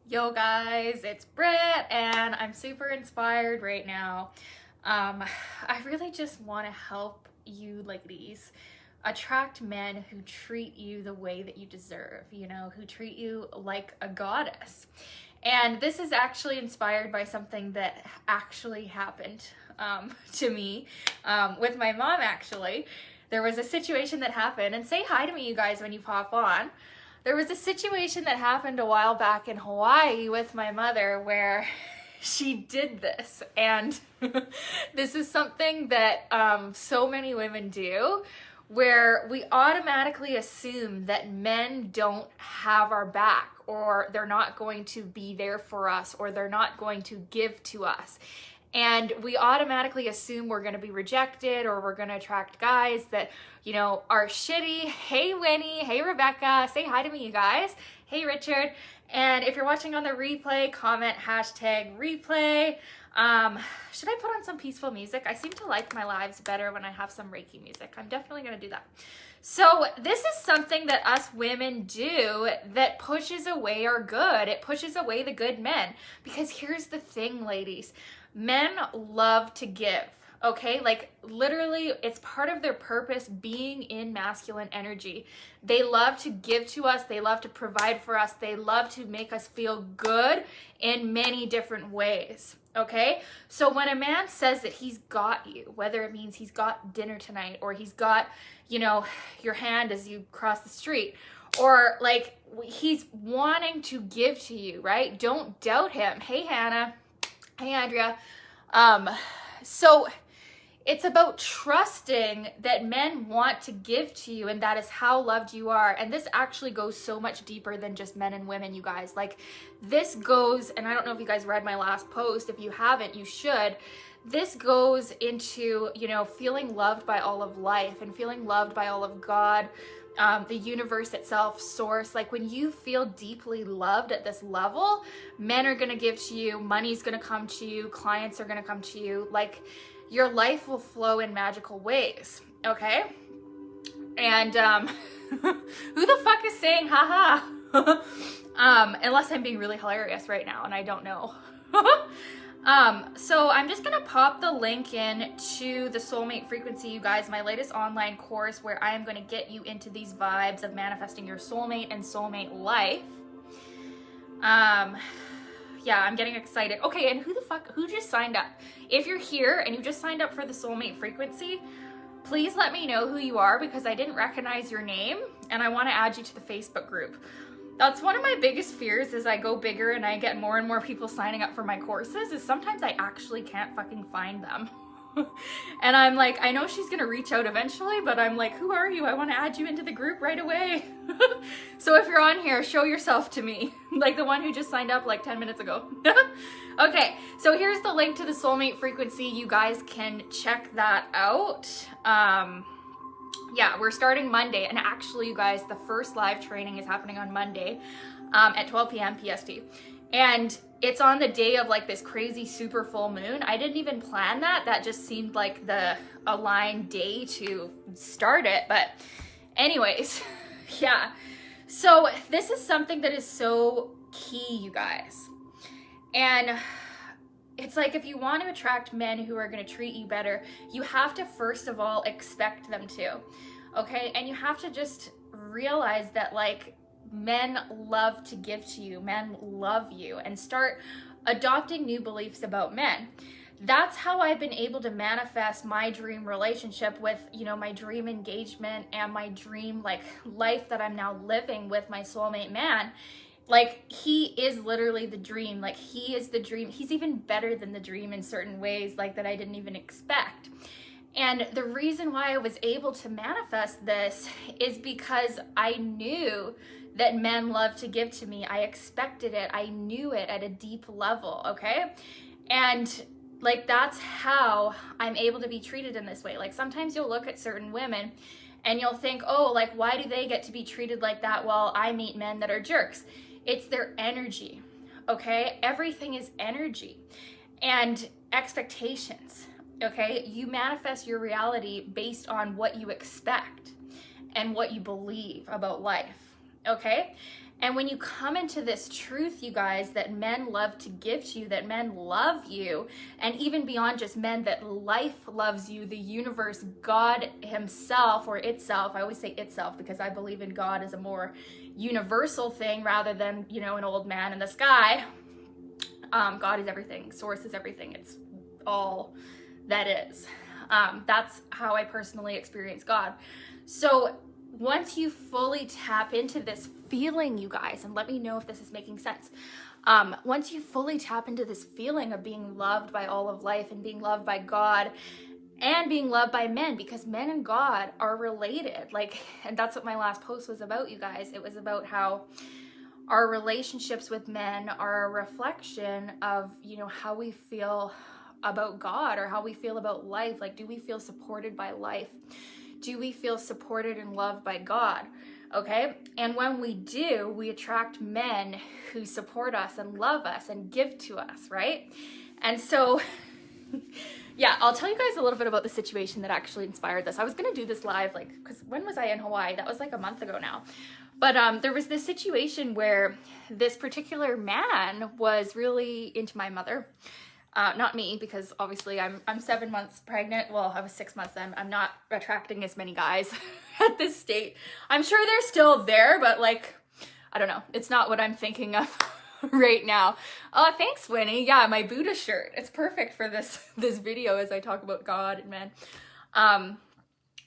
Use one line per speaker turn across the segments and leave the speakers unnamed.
Yo guys, it's Britt and I'm super inspired right now. I really just want to help you ladies attract men who treat you the way that you deserve, who treat you like a goddess. And this is actually inspired by something that actually happened to me with my mom, actually. There was a situation that happened, and say hi to me, you guys, when you pop on. There was a situation that happened a while back in Hawaii with my mother where she did this. And this is something that so many women do, where we automatically assume that men don't have our back, or they're not going to be there for us, or they're not going to give to us. And we automatically assume we're going to be rejected, or we're going to attract guys that, are shitty. Hey, Winnie. Hey, Rebecca. Say hi to me, you guys. Hey, Richard. And if you're watching on the replay, comment #replay. Should I put on some peaceful music? I seem to like my lives better when I have some Reiki music. I'm definitely going to do that. So this is something that us women do that pushes away our good. It pushes away the good men. Because here's the thing, ladies. Men love to give, okay? Like literally, it's part of their purpose being in masculine energy. They love to give to us. They love to provide for us. They love to make us feel good in many different ways, okay? So when a man says that he's got you, whether it means he's got dinner tonight, or he's got, your hand as you cross the street, or like he's wanting to give to you, right? Don't doubt him. Hey, Hannah. Hey, Andrea. So it's about trusting that men want to give to you, and that is how loved you are. And this actually goes so much deeper than just men and women, you guys. Like this goes, and I don't know if you guys read my last post. If you haven't, you should. This goes into, feeling loved by all of life and feeling loved by all of God, the universe itself, source. Like when you feel deeply loved at this level, men are going to give to you, money's going to come to you, clients are going to come to you. Like your life will flow in magical ways. Okay. And, who the fuck is saying haha? Unless I'm being really hilarious right now and I don't know. So I'm just going to pop the link in to the Soulmate Frequency, you guys, my latest online course where I am going to get you into these vibes of manifesting your soulmate and soulmate life. Yeah, I'm getting excited. Okay, and who just signed up? If you're here and you just signed up for the Soulmate Frequency, please let me know who you are, because I didn't recognize your name and I want to add you to the Facebook group. That's one of my biggest fears as I go bigger and I get more and more people signing up for my courses, is sometimes I actually can't fucking find them. And I'm like, I know she's gonna reach out eventually, but I'm like, who are you? I want to add you into the group right away. So if you're on here, show yourself to me. Like the one who just signed up like 10 minutes ago. Okay, so here's the link to the Soulmate Frequency. You guys can check that out. Yeah, we're starting Monday, and actually, you guys, the first live training is happening on Monday at 12 p.m. PST. And it's on the day of like this crazy super full moon. I didn't even plan that. That just seemed like the aligned day to start it. But anyways, yeah. So this is something that is so key, you guys. And it's like, if you want to attract men who are going to treat you better, you have to first of all expect them to, okay? And you have to just realize that like men love to give to you, men love you, and start adopting new beliefs about men. That's how I've been able to manifest my dream relationship with, my dream engagement and my dream like life that I'm now living with my soulmate man. Like, he is literally the dream. Like, he is the dream. He's even better than the dream in certain ways, like, that I didn't even expect. And the reason why I was able to manifest this is because I knew that men love to give to me. I expected it. I knew it at a deep level, okay? And, like, that's how I'm able to be treated in this way. Like, sometimes you'll look at certain women and you'll think, oh, like, why do they get to be treated like that while I meet men that are jerks? It's their energy, okay? Everything is energy and expectations, okay? You manifest your reality based on what you expect and what you believe about life, okay? And when you come into this truth, you guys, that men love to give to you, that men love you, and even beyond just men, that life loves you, the universe, God himself or itself, I always say itself because I believe in God as a more universal thing rather than, you know, an old man in the sky. God is everything, source is everything, it's all that is. That's how I personally experience God. So once you fully tap into this feeling, you guys, and let me know if this is making sense. Once you fully tap into this feeling of being loved by all of life and being loved by God and being loved by men, because men and God are related, like, and that's what my last post was about, you guys. It was about how our relationships with men are a reflection of, you know, how we feel about God or how we feel about life. Like, do we feel supported by life? Do we feel supported and loved by God? Okay. And when we do, we attract men who support us and love us and give to us, right? And so, yeah, I'll tell you guys a little bit about the situation that actually inspired this. I was going to do this live, like, because when was I in Hawaii? That was like a month ago now. But there was this situation where this particular man was really into my mother. Not me, because obviously I'm 7 months pregnant. Well, I was 6 months then. I'm not attracting as many guys at this state. I'm sure they're still there, but like, I don't know. It's not what I'm thinking of right now. Thanks, Winnie. Yeah, my Buddha shirt. It's perfect for this video as I talk about God and men.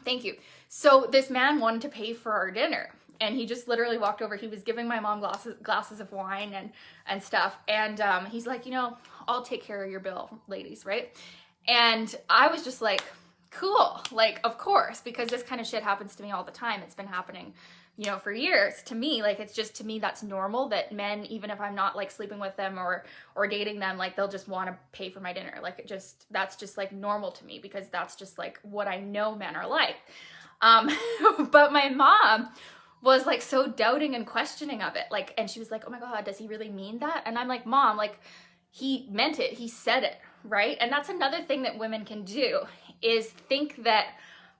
Thank you. So this man wanted to pay for our dinner. And he just literally walked over. He was giving my mom glasses of wine and stuff. And he's like, you know, I'll take care of your bill, ladies, right? And I was just like, cool. Like, of course, because this kind of shit happens to me all the time. It's been happening, you know, for years. To me, like, it's just, to me, that's normal that men, even if I'm not like sleeping with them or dating them, like, they'll just want to pay for my dinner. Like, that's just like normal to me, because that's just like what I know men are like. But my mom was like so doubting and questioning of it. Like, and she was like, oh my God, does he really mean that? And I'm like, Mom, like, he meant it. He said it, right? And that's another thing that women can do, is think that,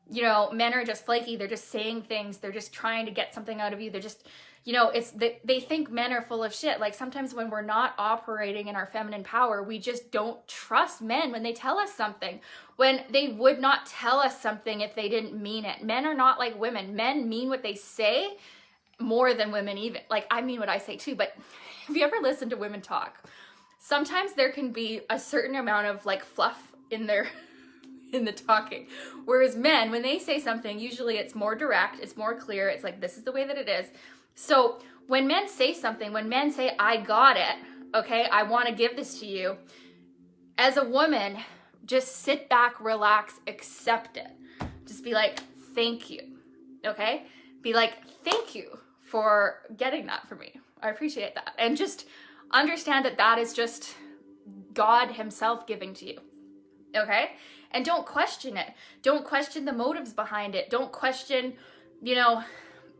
you know, men are just flaky. They're just saying things. They're just trying to get something out of you. They're just, you know, they think men are full of shit. Like, sometimes when we're not operating in our feminine power, we just don't trust men when they tell us something, when they would not tell us something if they didn't mean it. Men are not like women. Men mean what they say more than women even. Like, I mean what I say too, but have you ever listened to women talk? Sometimes there can be a certain amount of like fluff in their in the talking. Whereas men, when they say something, usually it's more direct, it's more clear, it's like, this is the way that it is. So when men say something, when men say, I got it, okay, I want to give this to you, as a woman, just sit back, relax, accept it. Just be like, thank you, okay? Be like, thank you for getting that for me. I appreciate that. And just understand that that is just God himself giving to you, okay? And don't question it. Don't question the motives behind it. Don't question, you know,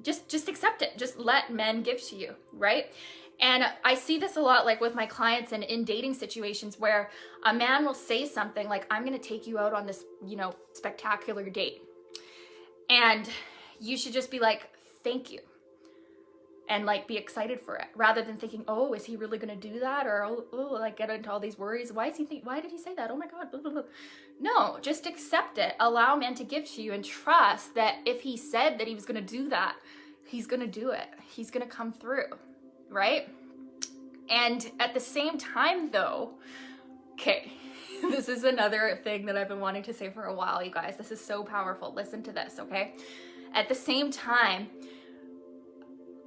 just accept it. Just let men give to you, right? And I see this a lot, like with my clients and in dating situations, where a man will say something like, I'm going to take you out on this, you know, spectacular date. And you should just be like, thank you. And like, be excited for it, rather than thinking, oh, is he really going to do that? Or, oh, like, get into all these worries. Why did he say that? Oh my God, blah, blah, blah. No, just accept it. Allow men to give to you, and trust that if he said that he was going to do that, he's going to do it. He's going to come through, right? And at the same time though, okay, this is another thing that I've been wanting to say for a while, you guys. This is so powerful. Listen to this, okay? At the same time,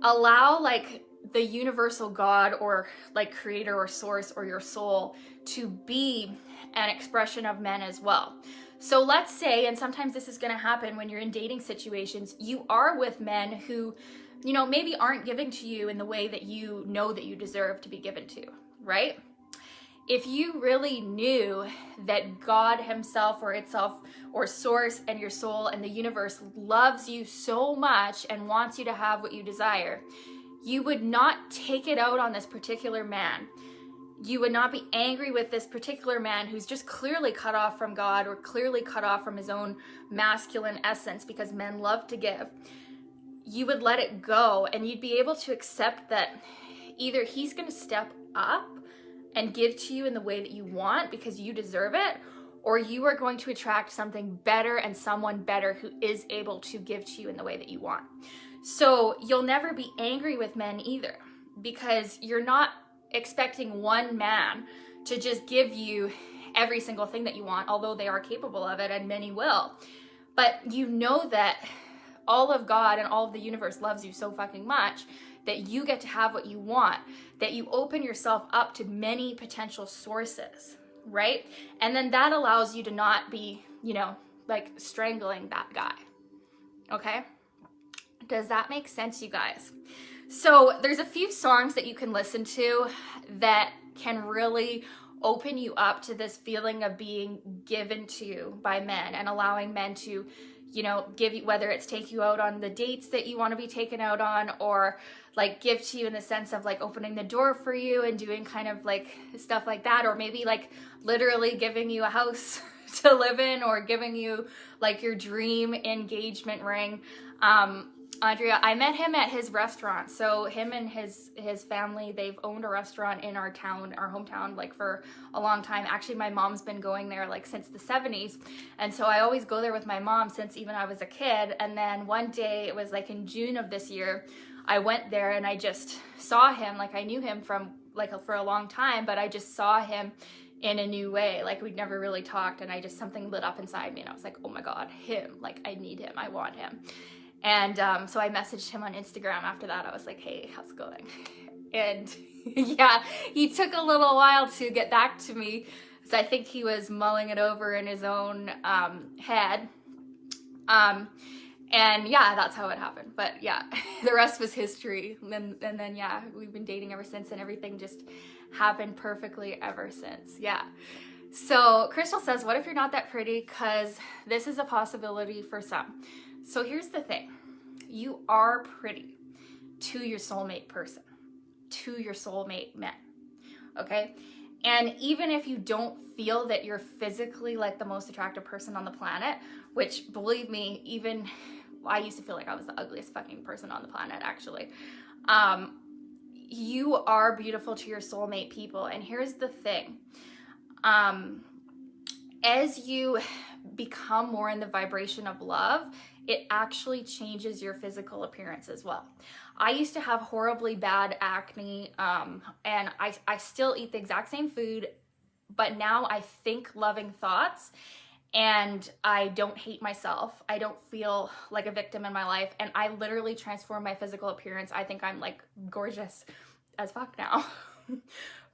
allow like the universal God or like creator or source or your soul to be an expression of men as well. So let's say, and sometimes this is going to happen when you're in dating situations, you are with men who, you know, maybe aren't giving to you in the way that you know that you deserve to be given to, right? If you really knew that God himself or itself or source and your soul and the universe loves you so much and wants you to have what you desire, you would not take it out on this particular man. You would not be angry with this particular man who's just clearly cut off from God or clearly cut off from his own masculine essence, because men love to give. you would let it go, and you'd be able to accept that either he's going to step up and give to you in the way that you want because you deserve it, or you are going to attract something better and someone better who is able to give to you in the way that you want. So you'll never be angry with men either, because you're not expecting one man to just give you every single thing that you want, although they are capable of it and many will. But you know that all of God and all of the universe loves you so fucking much that you get to have what you want, that you open yourself up to many potential sources, right? And then that allows you to not be, you know, like strangling that guy. Okay? Does that make sense, you guys? So there's a few songs that you can listen to that can really open you up to this feeling of being given to by men and allowing men to, you know, give you, whether it's take you out on the dates that you want to be taken out on, or like give to you in the sense of like opening the door for you and doing kind of like stuff like that, or maybe like literally giving you a house to live in, or giving you like your dream engagement ring. Andrea, I met him at his restaurant. So him and his family, they've owned a restaurant in our town, our hometown, like for a long time. Actually, my mom's been going there like since the 70s. And so I always go there with my mom since even I was a kid. And then one day, it was like in June of this year, I went there and I just saw him. Like I knew him from like for a long time, but I just saw him in a new way. Like we'd never really talked, and I just, something lit up inside me and I was like, oh my God, him, like I need him, I want him. And so I messaged him on Instagram after that. I was like, hey, how's it going? And yeah, he took a little while to get back to me, so I think he was mulling it over in his own head. And yeah, that's how it happened. But yeah, the rest was history. And then yeah, we've been dating ever since, and everything just happened perfectly ever since. Yeah. So Crystal says, what if you're not that pretty? Because this is a possibility for some. So here's the thing. You are pretty to your soulmate person, to your soulmate men, okay? And even if you don't feel that you're physically like the most attractive person on the planet, which believe me, even I used to feel like I was the ugliest fucking person on the planet, actually. You are beautiful to your soulmate people. And here's the thing. As you become more in the vibration of love, it actually changes your physical appearance as well. I used to have horribly bad acne, and I still eat the exact same food, but now I think loving thoughts, and I don't hate myself. I don't feel like a victim in my life, and I literally transform my physical appearance. I think I'm like gorgeous as fuck now.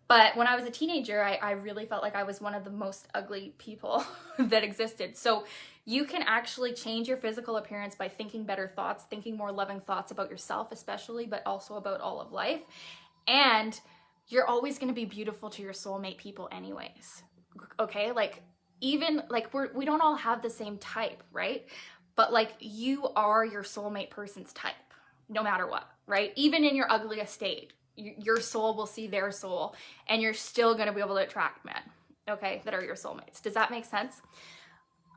But when I was a teenager, I really felt like I was one of the most ugly people that existed. So you can actually change your physical appearance by thinking better thoughts, thinking more loving thoughts about yourself especially, but also about all of life. And you're always going to be beautiful to your soulmate people anyways. Okay? Like even like we don't all have the same type, right? But like you are your soulmate person's type no matter what, right? Even in your ugliest state. Your soul will see their soul, and you're still going to be able to attract men, okay, that are your soulmates. Does that make sense?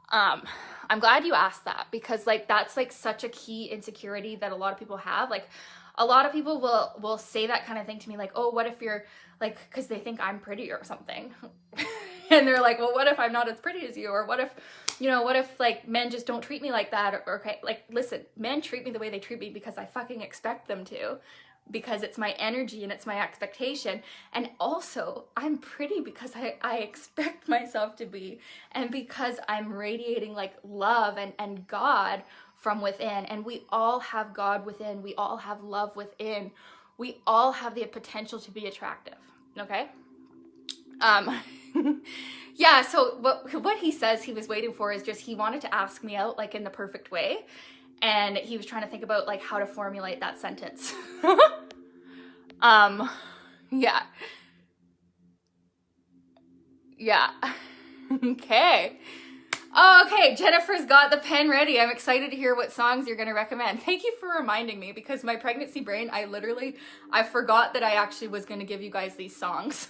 I'm glad you asked that, because like that's like such a key insecurity that a lot of people have. Like a lot of people will say that kind of thing to me, like, oh, what if you're like, because they think I'm pretty or something. And they're like, well, what if I'm not as pretty as you? Or what if, you know, what if like men just don't treat me like that? Or okay, like listen, men treat me the way they treat me because I fucking expect them to. Because it's my energy and it's my expectation. And also I'm pretty because I expect myself to be, and because I'm radiating like love and God from within. And we all have God within. We all have love within. We all have the potential to be attractive. Okay. Yeah. So what he says he was waiting for is just, he wanted to ask me out like in the perfect way. And he was trying to think about like how to formulate that sentence. Yeah. Yeah. Okay. Oh, okay. Jennifer's got the pen ready. I'm excited to hear what songs you're going to recommend. Thank you for reminding me, because my pregnancy brain, I forgot that I actually was going to give you guys these songs.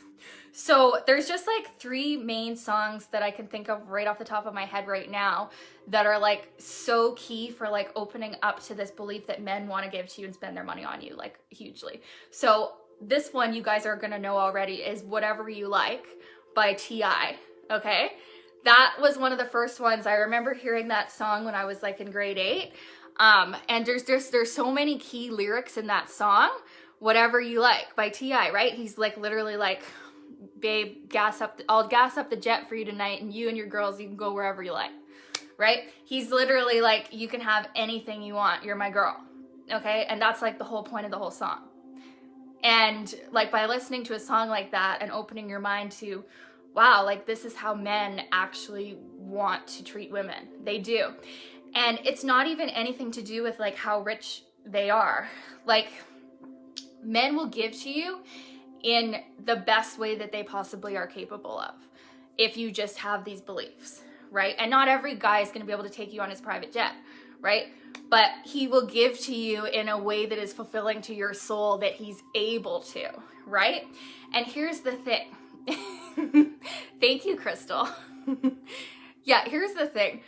So there's just like 3 main songs that I can think of right off the top of my head right now that are like so key for like opening up to this belief that men want to give to you and spend their money on you, like hugely. So this one you guys are going to know already is Whatever You Like by T.I. Okay? That was one of the first ones. I remember hearing that song when I was like in grade 8. And there's so many key lyrics in that song. Whatever You Like by T.I., right? He's like literally like, babe, I'll gas up the jet for you tonight, and you and your girls, you can go wherever you like, right? He's literally like, you can have anything you want. You're my girl. Okay? And that's like the whole point of the whole song. And like by listening to a song like that and opening your mind to, wow, like this is how men actually want to treat women. They do. And it's not even anything to do with like how rich they are. Like men will give to you in the best way that they possibly are capable of if you just have these beliefs, right? And not every guy is going to be able to take you on his private jet, right? But he will give to you in a way that is fulfilling to your soul that he's able to, right? And here's the thing. Thank you, Crystal. Yeah, here's the thing.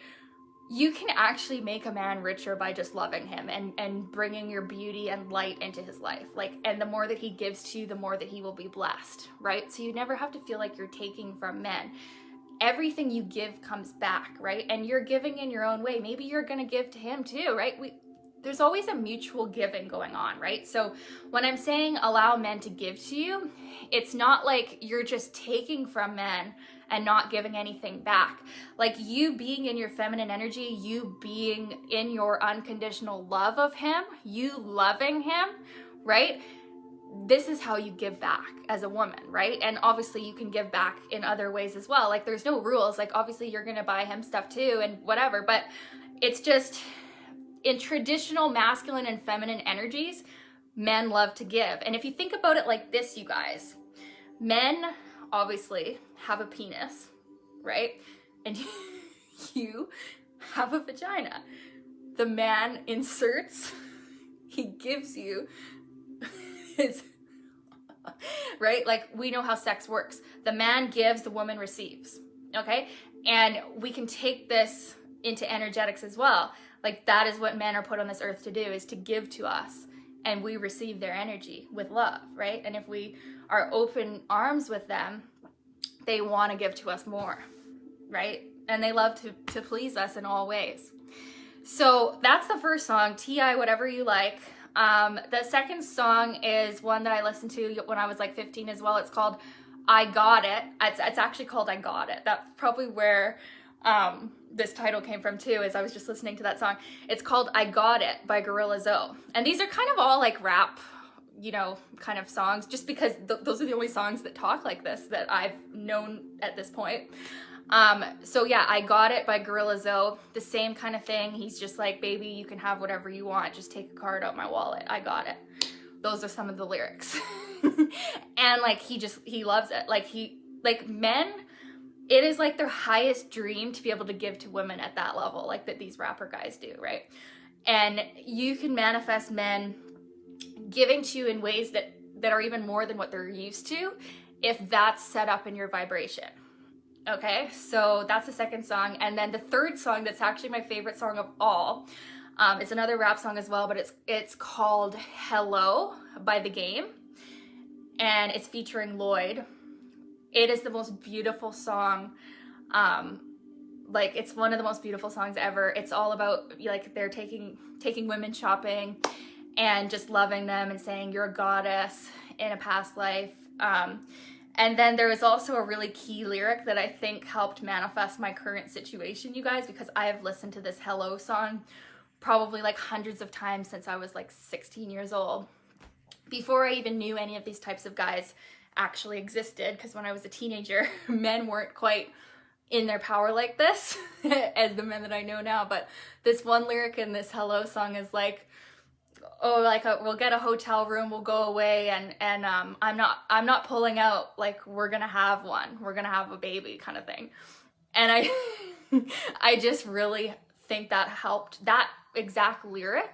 You can actually make a man richer by just loving him and bringing your beauty and light into his life. Like, and the more that he gives to you, the more that he will be blessed, right? So you never have to feel like you're taking from men. Everything you give comes back, right? And you're giving in your own way. Maybe you're going to give to him too, right? There's always a mutual giving going on, right? So when I'm saying allow men to give to you, it's not like you're just taking from men and not giving anything back. Like you being in your feminine energy, you being in your unconditional love of him, you loving him, right? This is how you give back as a woman, right? And obviously you can give back in other ways as well. Like there's no rules. Like obviously you're gonna buy him stuff too and whatever, but it's just in traditional masculine and feminine energies, men love to give. And if you think about it like this, you guys, men obviously have a penis, right? And you have a vagina. The man inserts, he gives you his, right? Like we know how sex works. The man gives, the woman receives, okay? And we can take this into energetics as well. Like that is what men are put on this earth to do, is to give to us, and we receive their energy with love, right? And if we are open arms with them, they want to give to us more, right? And they love to please us in all ways. So that's the first song, T.I., Whatever You Like. The second song is one that I listened to when I was like 15 as well. It's called I Got It. It's actually called I Got It. That's probably where this title came from too, as I was just listening to that song. It's called I Got It by Gorilla Zoe. And these are kind of all like rap, you know, kind of songs, just because those are the only songs that talk like this that I've known at this point. So yeah, I Got It by Gorilla Zoe, the same kind of thing. He's just like, baby, you can have whatever you want. Just take a card out my wallet. I got it. Those are some of the lyrics. And like, he loves it. Like men, it is like their highest dream to be able to give to women at that level, like that these rapper guys do, right? And you can manifest men giving to you in ways that are even more than what they're used to, if that's set up in your vibration. Okay, so that's the second song. And then the third song, that's actually my favorite song of all, it's another rap song as well, but it's called Hello by The Game, and it's featuring Lloyd. It is the most beautiful song. Like it's one of the most beautiful songs ever. It's all about like they're taking women shopping and just loving them and saying you're a goddess in a past life. And then there was also a really key lyric that I think helped manifest my current situation, you guys, because I have listened to this Hello song probably like hundreds of times since I was like 16 years old, before I even knew any of these types of guys actually existed, because when I was a teenager, men weren't quite in their power like this as the men that I know now. But this one lyric in this Hello song is like, oh, like we'll get a hotel room, we'll go away, and I'm not pulling out, like we're gonna have one, we're gonna have a baby kind of thing. And I just really think that helped. That exact lyric,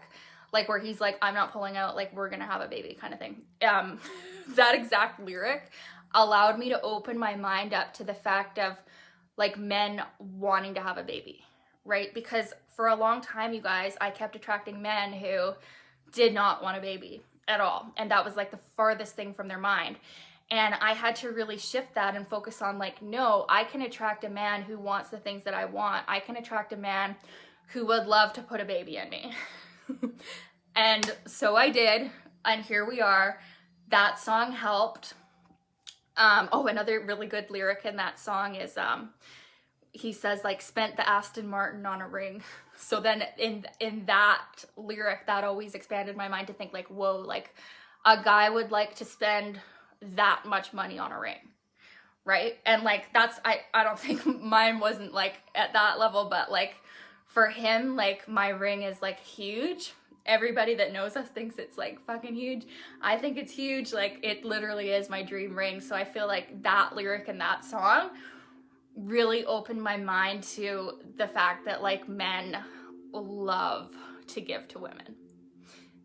like where he's like, I'm not pulling out, like we're gonna have a baby kind of thing. That exact lyric allowed me to open my mind up to the fact of like men wanting to have a baby, right? Because for a long time, you guys, I kept attracting men who did not want a baby at all. And that was like the farthest thing from their mind. And I had to really shift that and focus on like, no, I can attract a man who wants the things that I want. I can attract a man who would love to put a baby in me. And so I did. And here we are. That song helped. Another really good lyric in that song is, he says like, spent the Aston Martin on a ring. So then in that lyric, that always expanded my mind to think like, whoa, like a guy would like to spend that much money on a ring, right? And like that's, I don't think mine wasn't like at that level, but like for him, like my ring is like huge. Everybody that knows us thinks it's like fucking huge. I think it's huge. Like it literally is my dream ring. So I feel like that lyric in that song really opened my mind to the fact that like men love to give to women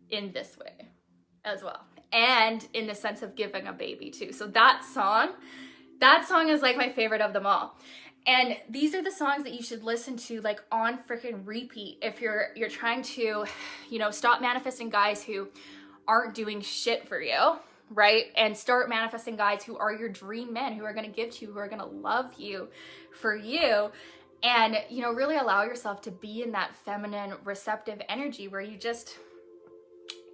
in this way as well. And in the sense of giving a baby too. So that song is like my favorite of them all. And these are the songs that you should listen to like on freaking repeat if you're trying to, you know, stop manifesting guys who aren't doing shit for you, right? And start manifesting guys who are your dream men, who are going to give to you, who are going to love you for you. And, you know, really allow yourself to be in that feminine, receptive energy where you just,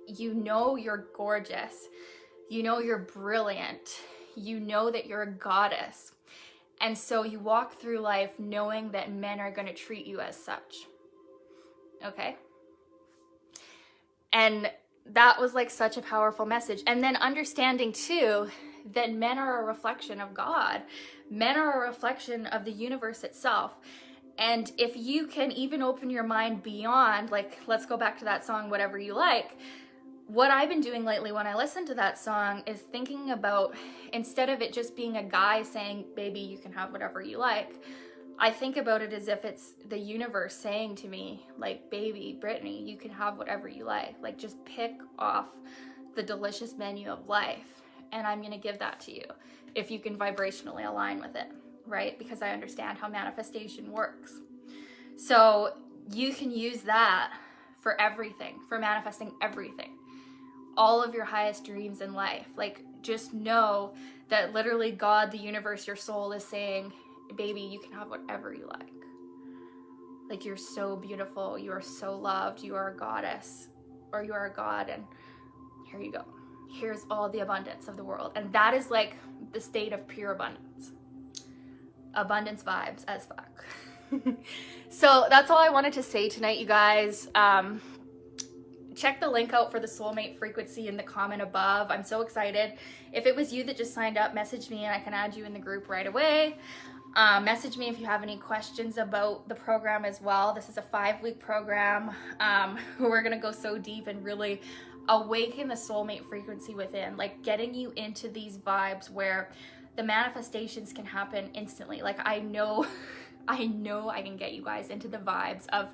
you know, you're gorgeous. You know, you're brilliant. You know that you're a goddess. And so you walk through life knowing that men are going to treat you as such. Okay? And that was like such a powerful message. And then understanding too that men are a reflection of God. Men are a reflection of the universe itself. And if you can even open your mind beyond, like, let's go back to that song, Whatever You Like. What I've been doing lately when I listen to that song is thinking about, instead of it just being a guy saying, baby, you can have whatever you like, I think about it as if it's the universe saying to me, like, baby, Brittany, you can have whatever you like just pick off the delicious menu of life and I'm going to give that to you if you can vibrationally align with it, right? Because I understand how manifestation works. So you can use that for everything, for manifesting everything. All of your highest dreams in life. Like, just know that literally God, the universe, your soul is saying, baby, you can have whatever you like. Like, you're so beautiful. You are so loved. You are a goddess or you are a god. And here you go. Here's all the abundance of the world. And that is like the state of pure abundance. Abundance vibes as fuck. So that's all I wanted to say tonight, you guys. Check the link out for the soulmate frequency in the comment above. I'm so excited. If it was you that just signed up, message me and I can add you in the group right away. Message me if you have any questions about the program as well. This is a 5-week program. We're gonna go so deep and really awaken the soulmate frequency within, like getting you into these vibes where the manifestations can happen instantly. Like I know I can get you guys into the vibes of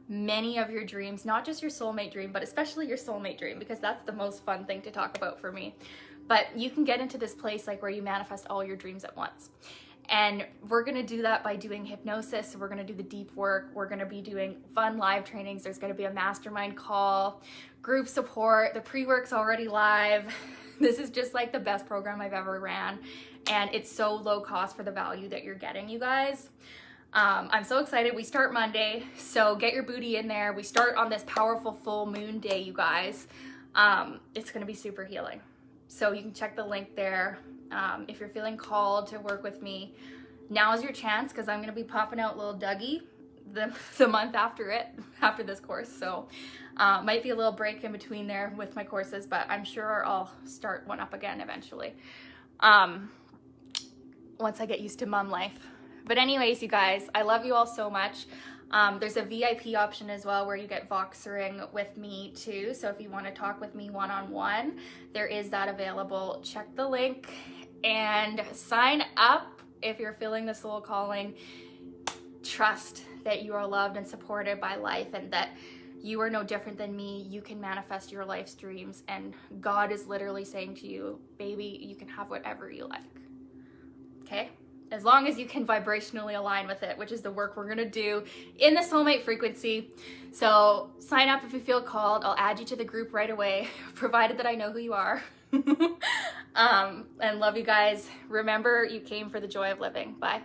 many of your dreams, not just your soulmate dream, but especially your soulmate dream, because that's the most fun thing to talk about for me. But you can get into this place like where you manifest all your dreams at once. And we're gonna do that by doing hypnosis. We're gonna do the deep work. We're gonna be doing fun live trainings. There's gonna be a mastermind call, group support. The pre-work's already live. This is just like the best program I've ever ran. And it's so low cost for the value that you're getting, you guys. I'm so excited. We start Monday, so get your booty in there. We start on this powerful full moon day, you guys. It's gonna be super healing. So you can check the link there. If you're feeling called to work with me, now's your chance, because I'm gonna be popping out little Dougie the month after this course. So might be a little break in between there with my courses, but I'm sure I'll start one up again eventually. Once I get used to mom life. But anyways, you guys, I love you all so much. There's a VIP option as well where you get Voxering with me too. So if you want to talk with me one-on-one, there is that available. Check the link and sign up if you're feeling the soul calling trust that you are loved and supported by life, and that you are no different than me. You can manifest your life's dreams, and God is literally saying to you, baby, you can have whatever you like. Okay? As long as you can vibrationally align with it, which is the work we're gonna do in the soulmate frequency. So sign up if you feel called. I'll add you to the group right away, provided that I know who you are. And love you guys. Remember, you came for the joy of living. Bye.